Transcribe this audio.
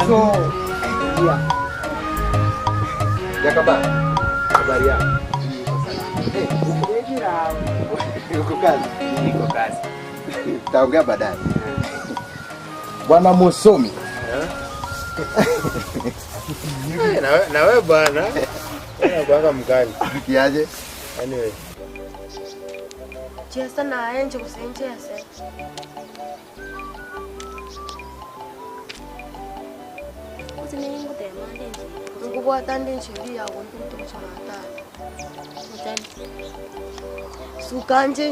So, Jakaba, habari yako? Uko kazi? Niko kazi. Taongea baadaye. Bwana Musomi. Na wewe bwana. Bwana mkali. Kiaje? Anyway. Chesa na enje kusenchese. Usiningu tema ndenje. Ngubwa tandenje liya wonke umuntu kuchana ta. Sukanje